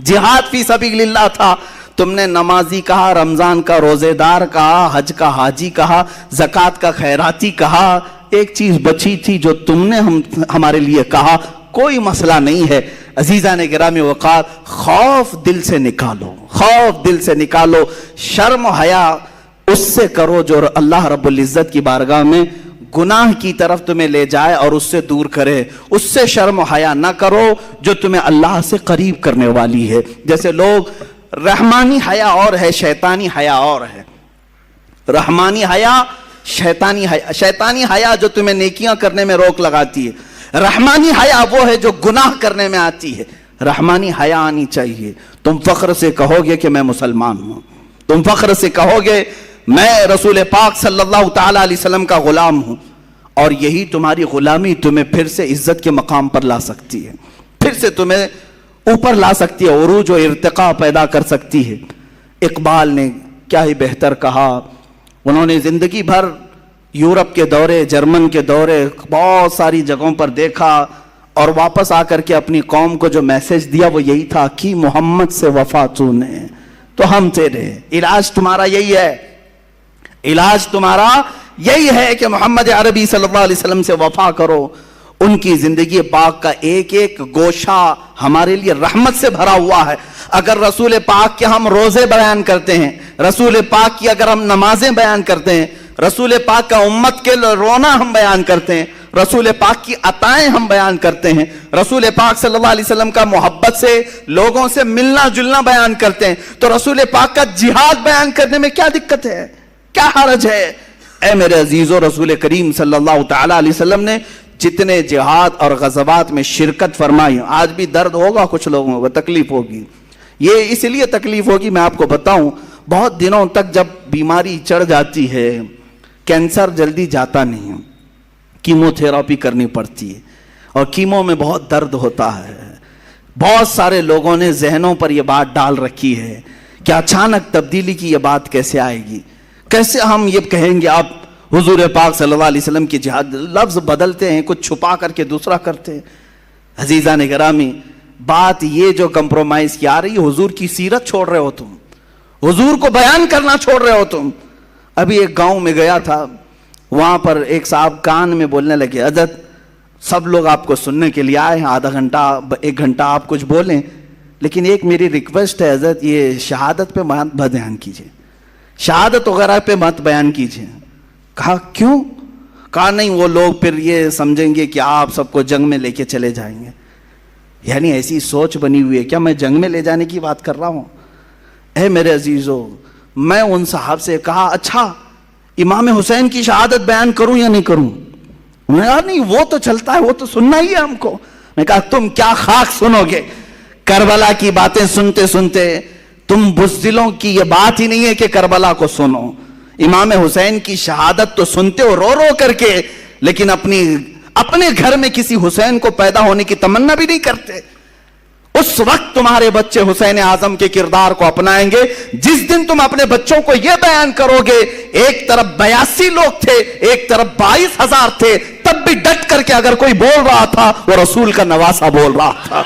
جہاد فی سبیل اللہ تھا. تم نے نمازی کہا، رمضان کا روزے دار کہا، حج کا حاجی کہا، زکوٰۃ کا خیراتی کہا. ایک چیز بچی تھی جو تم نے ہمارے لیے کہا. کوئی مسئلہ نہیں ہے عزیزان گرامی وقار، خوف دل سے نکالو، خوف دل سے نکالو. شرم و حیا اس سے کرو جو اللہ رب العزت کی بارگاہ میں گناہ کی طرف تمہیں لے جائے اور اس سے دور کرے. اس سے شرم و حیا نہ کرو جو تمہیں اللہ سے قریب کرنے والی ہے. جیسے لوگ رحمانی حیا اور ہے، شیطانی حیا اور ہے. رحمانی حیا، شیطانی حیا. شیطانی حیا جو تمہیں نیکیاں کرنے میں روک لگاتی ہے. رحمانی حیا وہ ہے جو گناہ کرنے میں آتی ہے. رحمانی حیا آنی چاہیے. تم فخر سے کہو گے کہ میں مسلمان ہوں، تم فخر سے کہو گے میں رسول پاک صلی اللہ تعالیٰ علیہ وسلم کا غلام ہوں. اور یہی تمہاری غلامی تمہیں پھر سے عزت کے مقام پر لا سکتی ہے، پھر سے تمہیں اوپر لا سکتی ہے، عروج و ارتقاء پیدا کر سکتی ہے. اقبال نے کیا ہی بہتر کہا. انہوں نے زندگی بھر یورپ کے دورے، جرمن کے دورے، بہت ساری جگہوں پر دیکھا اور واپس آ کر کے اپنی قوم کو جو میسج دیا وہ یہی تھا کہ محمد سے وفا تو نے تو ہم تیرے. علاج تمہارا یہی ہے، علاج تمہارا یہی ہے کہ محمد عربی صلی اللہ علیہ وسلم سے وفا کرو. ان کی زندگی پاک کا ایک ایک گوشہ ہمارے لیے رحمت سے بھرا ہوا ہے. اگر رسول پاک کے ہم روزے بیان کرتے ہیں، رسول پاک کی اگر ہم نمازیں بیان کرتے ہیں، رسول پاک کا امت کے رونا ہم بیان کرتے ہیں، رسول پاک کی عطائیں ہم بیان کرتے ہیں، رسول پاک صلی اللہ علیہ وسلم کا محبت سے لوگوں سے ملنا جلنا بیان کرتے ہیں، تو رسول پاک کا جہاد بیان کرنے میں کیا دقت ہے، کیا حرج ہے؟ اے میرے عزیزو، رسول کریم صلی اللہ تعالیٰ علیہ وسلم نے جتنے جہاد اور غزوات میں شرکت فرمائی، آج بھی درد ہوگا کچھ لوگوں کو، تکلیف ہوگی. یہ اس لیے تکلیف ہوگی، میں آپ کو بتاؤں، بہت دنوں تک جب بیماری چڑھ جاتی ہے، کینسر جلدی جاتا نہیں، کیمو تھراپی کرنی پڑتی ہے اور کیمو میں بہت درد ہوتا ہے. بہت سارے لوگوں نے ذہنوں پر یہ بات ڈال رکھی ہے کہ اچانک تبدیلی کی یہ بات کیسے آئے گی، کیسے ہم یہ کہیں گے اب حضور پاک صلی اللہ علیہ وسلم کی جہاد. لفظ بدلتے ہیں، کچھ چھپا کر کے دوسرا کرتے ہیں. عزیزان گرامی، بات یہ جو کمپرومائز کی آ رہی ہے، حضور کی سیرت چھوڑ رہے ہو تم، حضور کو بیان کرنا چھوڑ رہے ہو تم. ابھی ایک گاؤں میں گیا تھا، وہاں پر ایک صاحب کان میں بولنے لگے، حضرت سب لوگ آپ کو سننے کے لیے آئے ہیں، آدھا گھنٹہ 1 گھنٹہ آپ کچھ بولیں، لیکن ایک میری ریکویسٹ ہے حضرت، یہ شہادت پہ مت بیان کیجئے، شہادت وغیرہ پہ مت بیان کیجئے. کہا کیوں؟ کہا نہیں، وہ لوگ پھر یہ سمجھیں گے کہ آپ سب کو جنگ میں لے کے چلے جائیں گے. یعنی ایسی سوچ بنی ہوئی ہے. کیا میں جنگ میں لے جانے کی بات کر رہا ہوں؟ اے میرے عزیزو، میں ان صاحب سے کہا اچھا امام حسین کی شہادت بیان کروں یا نہیں کروں؟ انہوں نے کہا نہیں، وہ تو چلتا ہے، وہ تو سننا ہی ہے ہم کو. میں کہا تم کیا خاک سنو گے؟ کربلا کی باتیں سنتے سنتے تم بزدلوں کی یہ بات ہی نہیں ہے کہ کربلا کو سنو. امام حسین کی شہادت تو سنتے ہو رو رو کر کے، لیکن اپنے گھر میں کسی حسین کو پیدا ہونے کی تمنا بھی نہیں کرتے. اس وقت تمہارے بچے حسین اعظم کے کردار کو اپنائیں گے جس دن تم اپنے بچوں کو یہ بیان کرو گے ایک طرف 82 لوگ تھے، ایک طرف 22,000 تھے، تب بھی ڈٹ کر کے اگر کوئی بول رہا تھا وہ رسول کا نواسہ بول رہا تھا.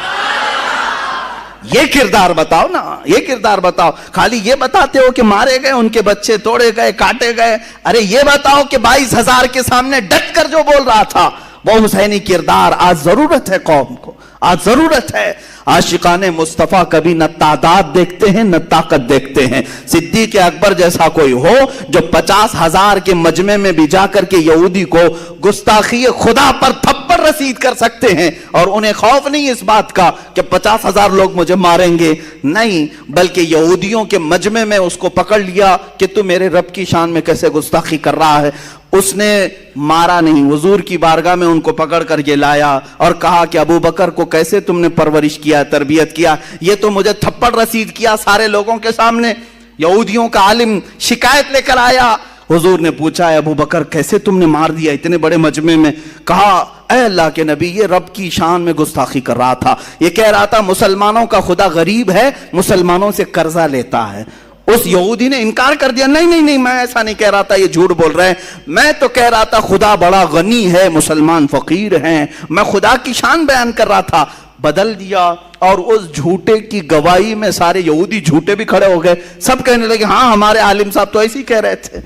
یہ کردار بتاؤ نا، یہ کردار بتاؤ. خالی یہ بتاتے ہو کہ مارے گئے، ان کے بچے توڑے گئے، کاٹے گئے. ارے یہ بتاؤ کہ 22,000 کے سامنے ڈٹ کر جو بول رہا تھا وہ حسینی کردار. آج ضرورت ہے قوم کو، آج ضرورت ہے. عاشقان مصطفیٰ کبھی نہ تعداد دیکھتے ہیں نہ طاقت دیکھتے ہیں. صدیق اکبر جیسا کوئی ہو جو 50,000 کے مجمع میں بھی جا کر کے یہودی کو گستاخی خدا پر تھپڑ رسید کر سکتے ہیں اور انہیں خوف نہیں اس بات کا کہ 50,000 لوگ مجھے ماریں گے. نہیں، بلکہ یہودیوں کے مجمع میں اس کو پکڑ لیا کہ تو میرے رب کی شان میں کیسے گستاخی کر رہا ہے. اس نے مارا نہیں، حضور کی بارگاہ میں ان کو پکڑ کر کے لایا اور کہا کہ ابو بکر کو کیسے تم نے پرورش کیا، تربیت کیا، یہ تو مجھے تھپڑ رسید کیا سارے لوگوں کے سامنے. یہودیوں کا عالم شکایت لے کر آیا. حضور نے پوچھا ابو بکر کیسے تم نے مار دیا اتنے بڑے مجمع میں؟ کہا اے اللہ کے نبی یہ رب کی شان میں گستاخی کر رہا تھا، یہ کہہ رہا تھا مسلمانوں کا خدا غریب ہے، مسلمانوں سے قرضہ لیتا ہے. اس یہودی نے انکار کر دیا، نہیں میں ایسا نہیں کہہ رہا تھا، یہ جھوٹ بول رہے ہیں، میں تو کہہ رہا تھا خدا بڑا غنی ہے، مسلمان فقیر ہیں، میں خدا کی شان بیان کر رہا تھا. بدل دیا اور اس جھوٹے کی گواہی میں سارے یہودی جھوٹے بھی کھڑے ہو گئے. سب کہنے لگے ہاں ہمارے عالم صاحب تو ایسے ہی کہہ رہے تھے،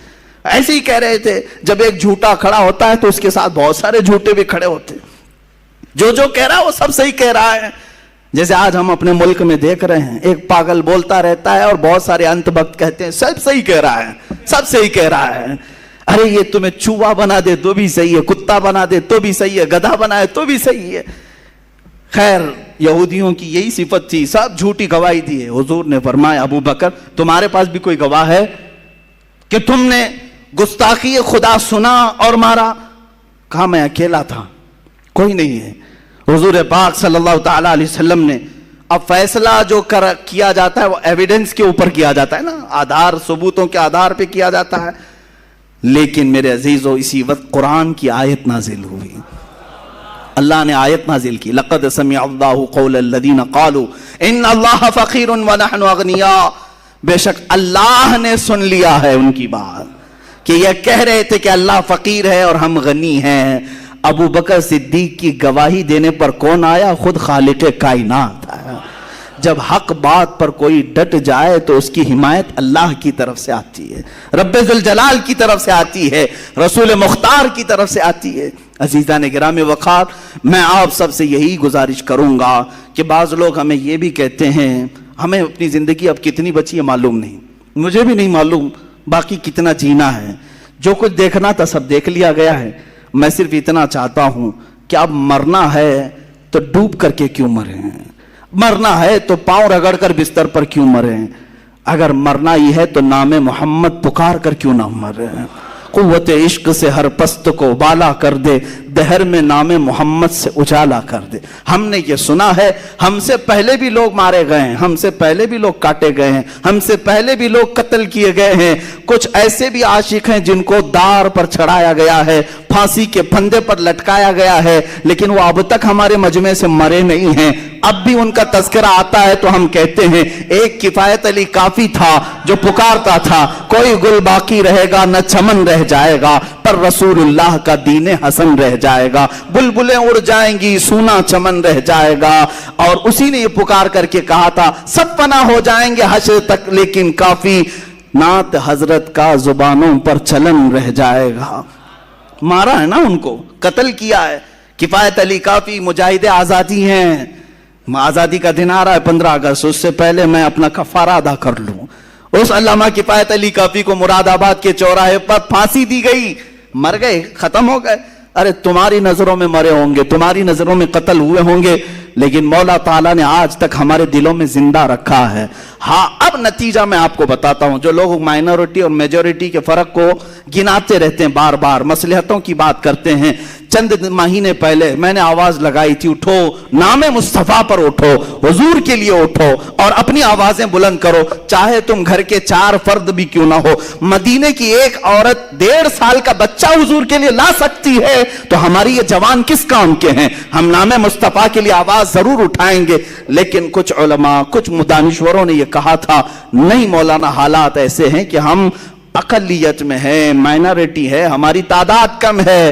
ایسے ہی کہہ رہے تھے. جب ایک جھوٹا کھڑا ہوتا ہے تو اس کے ساتھ بہت سارے جھوٹے بھی کھڑے ہوتے، جو کہہ رہا ہے وہ سب صحیح کہہ رہا ہے. جیسے آج ہم اپنے ملک میں دیکھ رہے ہیں، ایک پاگل بولتا رہتا ہے اور بہت سارے انت بخت کہتے ہیں سب صحیح کہہ رہا ہے، سب صحیح کہہ رہا ہے. ارے یہ تمہیں چوہا بنا دے تو بھی صحیح ہے، کتا بنا دے تو بھی صحیح ہے، گدھا بنائے تو بھی صحیح ہے. خیر یہودیوں کی یہی صفت تھی، سب جھوٹی گواہی دی ہے. حضور نے فرمایا ابو بکر تمہارے پاس بھی کوئی گواہ ہے کہ تم نے گستاخی خدا سنا اور مارا؟ کہا میں اکیلا تھا، کوئی نہیں ہے. حضور پاک صلی اللہ تعالیٰ علیہ وسلم نے اب فیصلہ جو کیا جاتا ہے وہ ایویڈنس کے اوپر کیا جاتا ہے نا، آدھار ثبوتوں کے آدھار پہ کیا جاتا ہے. لیکن میرے عزیزو اسی وقت قرآن کی آیت نازل ہوئی. اللہ نے آیت نازل کی لقد سمع اللہ قول الذین قالوا ان اللہ فقیر ونحن اغنیاء. بے شک اللہ نے سن لیا ہے ان کی بات کہ یہ کہہ رہے تھے کہ اللہ فقیر ہے اور ہم غنی ہیں. ابو بکر صدیق کی گواہی دینے پر کون آیا؟ خود خالق کائنات آیا. جب حق بات پر کوئی ڈٹ جائے تو اس کی حمایت اللہ کی طرف سے آتی ہے، رب ذوالجلال کی طرف سے آتی ہے، رسول مختار کی طرف سے آتی ہے. عزیزان گرامی وقار، میں آپ سب سے یہی گزارش کروں گا کہ بعض لوگ ہمیں یہ بھی کہتے ہیں ہمیں اپنی زندگی اب کتنی بچی ہے معلوم نہیں، مجھے بھی نہیں معلوم باقی کتنا جینا ہے، جو کچھ دیکھنا تھا سب دیکھ لیا گیا ہے. میں صرف اتنا چاہتا ہوں کہ اب مرنا ہے تو ڈوب کر کے کیوں مرے ہیں، مرنا ہے تو پاؤں رگڑ کر بستر پر کیوں مرے ہیں، اگر مرنا ہی ہے تو نام محمد پکار کر کیوں نہ مرے ہیں. قوت عشق سے ہر پست کو بالا کر دے، دہر میں نام محمد سے اجالا کر دے. ہم نے یہ سنا ہے ہم سے پہلے بھی لوگ مارے گئے ہیں، ہم سے پہلے بھی لوگ کاٹے گئے ہیں، ہم سے پہلے بھی لوگ قتل کیے گئے ہیں. کچھ ایسے بھی عاشق ہیں جن کو دار پر چڑھایا گیا ہے، پھانسی کے پھندے پر لٹکایا گیا ہے، لیکن وہ اب تک ہمارے مجمع سے مرے نہیں ہیں. اب بھی ان کا تذکرہ آتا ہے تو ہم کہتے ہیں ایک کفایت علی کافی تھا جو پکارتا تھا کوئی گل باقی رہے گا نہ چمن رہ جائے گا، پر رسول اللہ کا دین حسن رہ جائے گا. بلبلیں اڑ جائیں گی سونا چمن رہ جائے گا. اور اسی نے یہ پکار کر کے کہا تھا سب فنا ہو جائیں گے حشر تک لیکن کافی نعت حضرت کا زبانوں پر چلن رہ جائے گا. مارا ہے نا، ان کو قتل کیا ہے. کفایت علی کافی مجاہد آزادی ہیں، آزادی کا دن آ رہا ہے 15 اگست، اس سے پہلے میں اپنا کفارہ ادا کر لوں. اس علامہ کفایت علی کافی کو مراد آباد کے چوراہے پر پھانسی دی گئی، مر گئے، ختم ہو گئے. ارے تمہاری نظروں میں مرے ہوں گے، تمہاری نظروں میں قتل ہوئے ہوں گے، لیکن مولا تعالیٰ نے آج تک ہمارے دلوں میں زندہ رکھا ہے. ہاں اب نتیجہ میں آپ کو بتاتا ہوں. جو لوگ مائنورٹی اور میجورٹی کے فرق کو گناتے رہتے ہیں، بار بار مصلحتوں کی بات کرتے ہیں. چند مہینے پہلے میں نے آواز لگائی تھی اٹھو نام مصطفیٰ پر اٹھو، حضور کے لیے اٹھو اور اپنی آوازیں بلند کرو، چاہے تم گھر کے 4 فرد بھی کیوں نہ ہو. مدینے کی ایک عورت 1.5 سال کا بچہ حضور کے لیے لا سکتی ہے تو ہماری یہ جوان کس کام کے ہیں؟ ہم نام مصطفیٰ کے لیے آواز ضرور اٹھائیں گے. لیکن کچھ علماء کچھ دانشوروں نے یہ کہا تھا نہیں مولانا، حالات ایسے ہیں کہ ہم اقلیت میں ہیں، مائنورٹی ہے، ہماری تعداد کم ہے.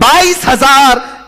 22,000।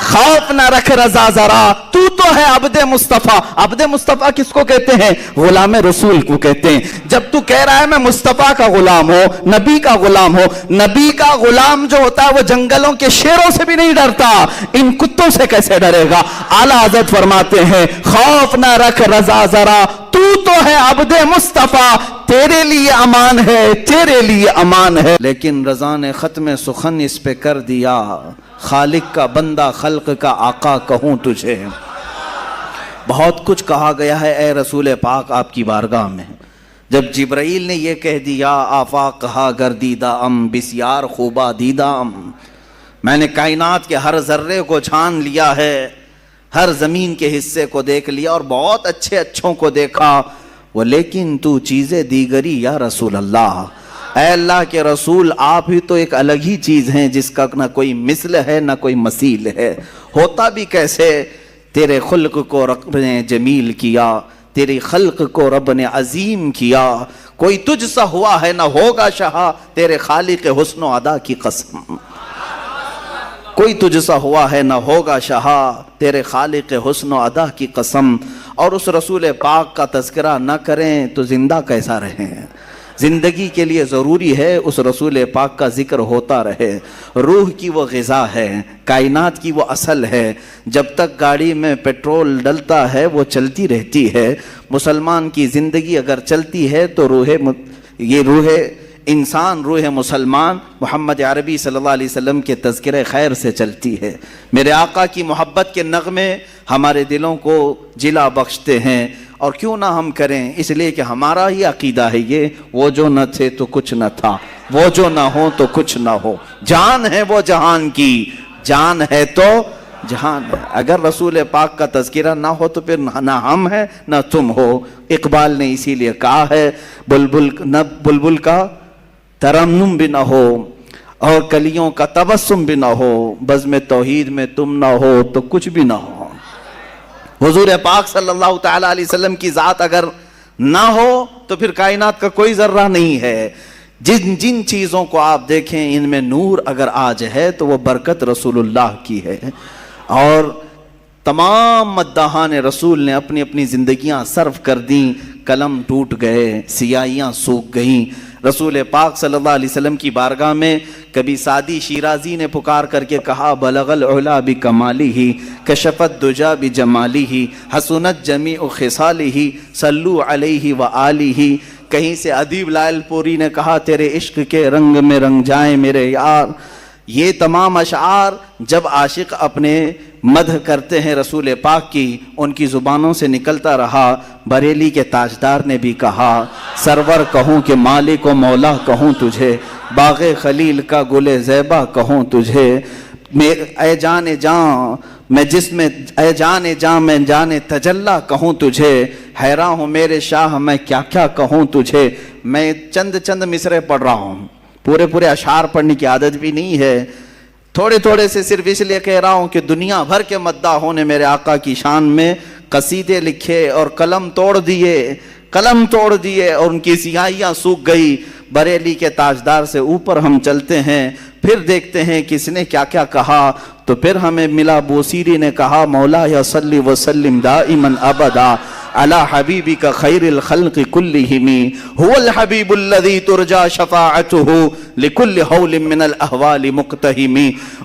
خوف نہ رکھ رضا ذرا، تو ہے عبد مصطفیٰ۔ عبد مصطفیٰ کس کو کہتے ہیں؟ غلام رسول کو کہتے ہیں۔ جب تو کہہ رہا ہے میں مصطفیٰ کا غلام ہو، نبی کا غلام ہو، نبی کا غلام جو ہوتا ہے وہ جنگلوں کے شیروں سے بھی نہیں ڈرتا، ان کتوں سے کیسے ڈرے گا؟ اعلیٰ حضرت فرماتے ہیں خوف نہ رکھ رضا ذرا، تو ہے عبد مصطفیٰ، تیرے لیے امان ہے، تیرے لیے امان ہے۔ لیکن رضا نے ختم سخن اس پہ کر دیا، خالق کا بندہ خلق کا آقا کہوں تجھے۔ بہت کچھ کہا گیا ہے اے رسول پاک آپ کی بارگاہ میں۔ جب جبرائیل نے یہ کہہ دیا آفاق کہا گردیدہ ام بسیار خوبہ دیدہ ام، میں نے کائنات کے ہر ذرے کو چھان لیا ہے، ہر زمین کے حصے کو دیکھ لیا اور بہت اچھے اچھوں کو دیکھا، وہ لیکن تو چیزیں دیگری یا رسول اللہ، اے اللہ کے رسول آپ ہی تو ایک الگ ہی چیز ہیں جس کا نہ کوئی مثل ہے نہ کوئی مثیل ہے۔ ہوتا بھی کیسے؟ تیرے خلق کو رب نے جمیل کیا، تیری خلق کو رب نے عظیم کیا، کوئی تجھ سا ہوا ہے نہ ہوگا شہا، تیرے خالق حسن و ادا کی قسم، کوئی تجھ سا ہوا ہے نہ ہوگا شہا، تیرے خالق حسن و ادا کی قسم۔ اور اس رسول پاک کا تذکرہ نہ کریں تو زندہ کیسا رہیں؟ زندگی کے لیے ضروری ہے اس رسول پاک کا ذکر ہوتا رہے۔ روح کی وہ غذا ہے، کائنات کی وہ اصل ہے، جب تک گاڑی میں پیٹرول ڈلتا ہے وہ چلتی رہتی ہے۔ مسلمان کی زندگی اگر چلتی ہے تو روح انسان، روح مسلمان محمد عربی صلی اللہ علیہ وسلم کے تذکرہ خیر سے چلتی ہے۔ میرے آقا کی محبت کے نغمے ہمارے دلوں کو جلا بخشتے ہیں، اور کیوں نہ ہم کریں، اس لیے کہ ہمارا ہی عقیدہ ہے یہ، وہ جو نہ تھے تو کچھ نہ تھا، وہ جو نہ ہو تو کچھ نہ ہو، جان ہے وہ جہان کی، جان ہے تو جہان ہے۔ اگر رسول پاک کا تذکرہ نہ ہو تو پھر نہ ہم ہیں نہ تم ہو۔ اقبال نے اسی لیے کہا ہے بلبل کا ترنم بھی نہ ہو اور کلیوں کا تبسم بھی نہ ہو، بزم توحید میں تم نہ ہو تو کچھ بھی نہ ہو۔ حضور پاک صلی اللہ تعالی علیہ وسلم کی ذات اگر نہ ہو تو پھر کائنات کا کوئی ذرہ نہیں ہے۔ جن چیزوں کو آپ دیکھیں ان میں نور اگر آج ہے تو وہ برکت رسول اللہ کی ہے۔ اور تمام مداحان رسول نے اپنی اپنی زندگیاں صرف کر دیں، قلم ٹوٹ گئے، سیاہیاں سوکھ گئیں۔ رسول پاک صلی اللہ علیہ وسلم کی بارگاہ میں کبھی سعدی شیرازی نے پکار کر کے کہا بلغ العلا بکمالہ کشفت دجا بجمالہ حسنت جمیع خصالہ صلو علیہ وآلہ۔ کہیں سے ادیب لائل پوری نے کہا تیرے عشق کے رنگ میں رنگ جائیں میرے یار۔ یہ تمام اشعار جب عاشق اپنے مدح کرتے ہیں رسول پاک کی، ان کی زبانوں سے نکلتا رہا۔ بریلی کے تاجدار نے بھی کہا سرور کہوں کہ مالک و مولا کہوں تجھے، باغ خلیل کا گل زیبا کہوں تجھے، اے جان جان میں جس میں اے جان جان میں جان تجلا کہوں تجھے، حیران ہوں میرے شاہ میں کیا کیا کہوں تجھے۔ میں چند مصرے پڑھ رہا ہوں، پورے اشعار پڑھنے کی عادت بھی نہیں ہے، تھوڑے سے صرف اس لیے کہہ رہا ہوں کہ دنیا بھر کے مداحوں نے میرے آقا کی شان میں قصیدے لکھے اور قلم توڑ دیے اور ان کی سیاہیاں سوکھ گئی۔ بریلی کے تاجدار سے اوپر ہم چلتے ہیں، پھر دیکھتے ہیں کس نے کیا کیا کہا، تو پھر ہمیں ملا بوسیری نے کہا مولا یا صلی وسلم دائما ابدا علی حبیبک خیر الخلق کلہم هو الحبیب الذی ترجا شفاعته لکل حول من الاحوال مقتہم۔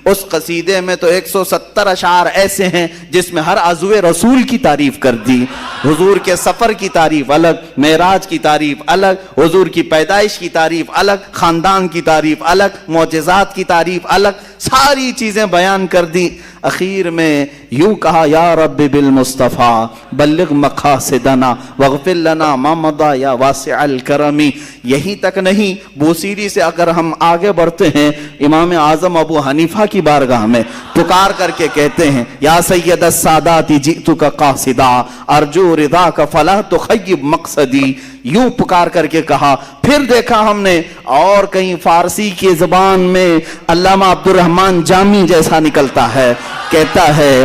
اس قصیدے میں تو 170 اشعار ایسے ہیں جس میں ہر عضو رسول کی تعریف کر دی، حضور کے سفر کی تعریف الگ، معراج کی تعریف الگ، حضور کی پیدائش کی تعریف الگ، خاندان کی تعریف الگ، معجزات کی تعریف الگ، ساری چیزیں بیان کر دی۔ اخیر میں یوں کہا یا رب بالمصطفیٰ بلغ مقاصدنا واغفر لنا ما مضى یا واسع الکرم۔ یہیں تک نہیں، بوسیری سے اگر ہم آگے بڑھتے ہیں امام اعظم ابو حنیفہ کی بارگاہ میں پکار کر کے کہتے ہیں یا سید السادات جئتک قاصدا ارجو رضاک فلا تخیب مقصدی، یوں پکار کر کے کہا۔ پھر دیکھا ہم نے اور کہیں فارسی کی زبان میں علامہ عبد الرحمن جامی جیسا نکلتا ہے، کہتا ہے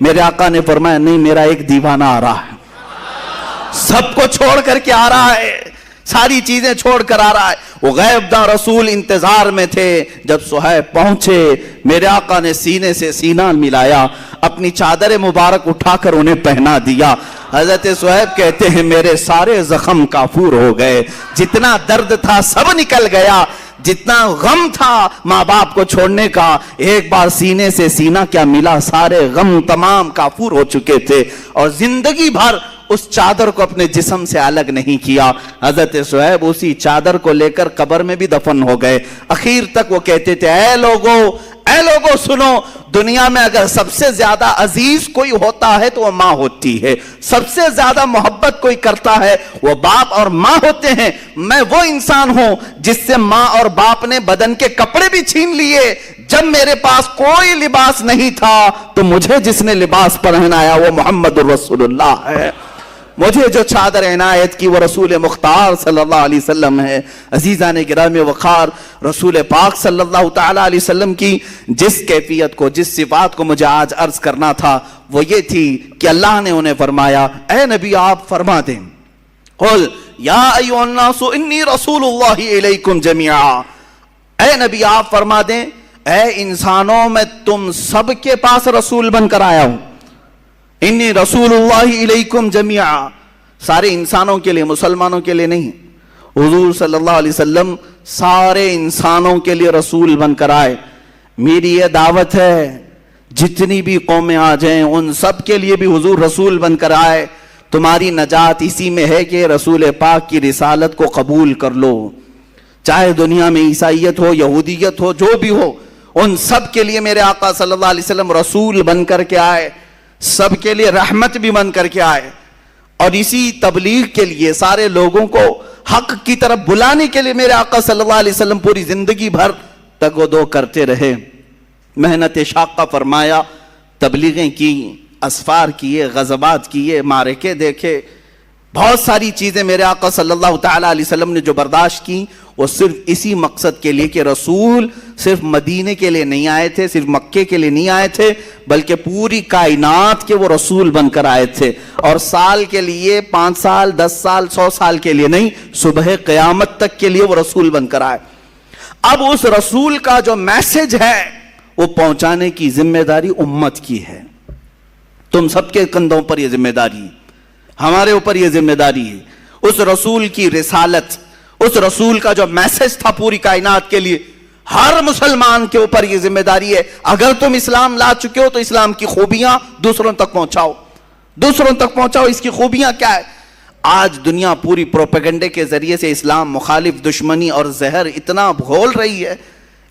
میرے آقا نے فرمایا نہیں، میرا ایک دیوانہ آ رہا ہے، سب کو چھوڑ کر کے آ رہا ہے، ساری چیزیں چھوڑ کر آ رہا ہے۔ وہ غیب داں رسول انتظار میں تھے، جب صہیب پہنچے میرے آقا نے سینے سے سینہ ملایا، اپنی چادر مبارک اٹھا کر انہیں پہنا دیا۔ حضرت صہیب کہتے ہیں میرے سارے زخم کافور ہو گئے، جتنا درد تھا سب نکل گیا، جتنا غم تھا ماں باپ کو چھوڑنے کا، ایک بار سینے سے سینہ کیا ملا، سارے غم تمام کافور ہو چکے تھے، اور زندگی بھر اس چادر کو اپنے جسم سے الگ نہیں کیا۔ حضرت صہیب اسی چادر کو لے کر قبر میں بھی دفن ہو گئے۔ اخیر تک وہ کہتے تھے اے لوگو سنو، دنیا میں اگر سب سے زیادہ عزیز کوئی ہوتا ہے تو وہ ماں ہوتی ہے، سب سے زیادہ محبت کوئی کرتا ہے وہ باپ اور ماں ہوتے ہیں۔ میں وہ انسان ہوں جس سے ماں اور باپ نے بدن کے کپڑے بھی چھین لیے، جب میرے پاس کوئی لباس نہیں تھا تو مجھے جس نے لباس پہنایا وہ محمد رسول اللہ ہے، مجھے جو چادر عنایت کی وہ رسول مختار صلی اللہ علیہ وسلم ہے۔ عزیزان گرامی وقار، رسول پاک صلی اللہ تعالی علیہ وسلم کی جس کیفیت کو، جس صفات کو مجھے آج عرض کرنا تھا وہ یہ تھی کہ اللہ نے انہیں فرمایا اے نبی آپ فرما دیں، قل یا ایھا الناس انی رسول اللہ الیکم جمیعا، اے نبی آپ فرما دیں اے انسانوں میں تم سب کے پاس رسول بن کر آیا ہوں، انی رسول اللہ الیکم جمیعا، سارے انسانوں کے لیے، مسلمانوں کے لیے نہیں، حضور صلی اللہ علیہ وسلم سارے انسانوں کے لیے رسول بن کر آئے۔ میری یہ دعوت ہے جتنی بھی قومیں آ جائیں ان سب کے لیے بھی حضور رسول بن کر آئے، تمہاری نجات اسی میں ہے کہ رسول پاک کی رسالت کو قبول کر لو، چاہے دنیا میں عیسائیت ہو، یہودیت ہو، جو بھی ہو، ان سب کے لیے میرے آقا صلی اللہ علیہ وسلم رسول بن کر کے آئے، سب کے لیے رحمت بھی بن کر کے آئے، اور اسی تبلیغ کے لیے سارے لوگوں کو حق کی طرف بلانے کے لیے میرے آقا صلی اللہ علیہ وسلم پوری زندگی بھر تگ و دو کرتے رہے، محنت شاقہ فرمایا، تبلیغیں کی، اسفار کیے، غزوات کیے، معرکے دیکھے، بہت ساری چیزیں میرے آقا صلی اللہ تعالی علیہ وسلم نے جو برداشت کی وہ صرف اسی مقصد کے لیے کہ رسول صرف مدینے کے لیے نہیں آئے تھے، صرف مکے کے لیے نہیں آئے تھے، بلکہ پوری کائنات کے وہ رسول بن کر آئے تھے، اور سال کے لیے، 5 سال، 10 سال، 100 سال کے لیے نہیں، صبح قیامت تک کے لیے وہ رسول بن کر آئے۔ اب اس رسول کا جو میسج ہے وہ پہنچانے کی ذمہ داری امت کی ہے، تم سب کے کندھوں پر یہ ذمہ داری ہے، ہمارے اوپر یہ ذمہ داری ہے، اس رسول کی رسالت، اس رسول کا جو میسج تھا پوری کائنات کے لیے، ہر مسلمان کے اوپر یہ ذمہ داری ہے۔ اگر تم اسلام لا چکے ہو تو اسلام کی خوبیاں دوسروں تک پہنچاؤ، دوسروں تک پہنچاؤ، اس کی خوبیاں کیا ہے۔ آج دنیا پوری پروپیگنڈے کے ذریعے سے اسلام مخالف دشمنی اور زہر اتنا گھول رہی ہے،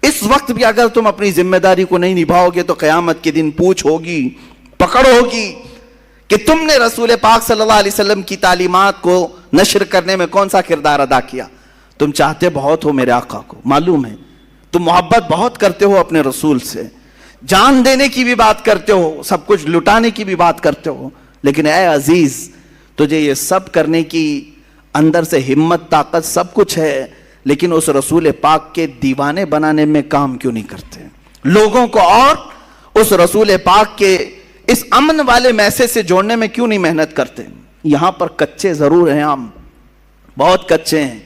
اس وقت بھی اگر تم اپنی ذمہ داری کو نہیں نبھاؤ گے تو قیامت کے دن پوچھ ہوگی، پکڑ ہوگی کہ تم نے رسول پاک صلی اللہ علیہ وسلم کی تعلیمات کو نشر کرنے میں کون سا کردار ادا کیا۔ تم چاہتے بہت ہو میرے آقا کو، معلوم ہے، تم محبت بہت کرتے ہو اپنے رسول سے، جان دینے کی بھی بات کرتے ہو، سب کچھ لٹانے کی بھی بات کرتے ہو، لیکن اے عزیز تجھے یہ سب کرنے کی اندر سے ہمت، طاقت سب کچھ ہے، لیکن اس رسول پاک کے دیوانے بنانے میں کام کیوں نہیں کرتے؟ لوگوں کو اور اس رسول پاک کے اس امن والے میسج سے جوڑنے میں کیوں نہیں محنت کرتے؟ یہاں پر کچے ضرور ہیں، ہم بہت کچے ہیں،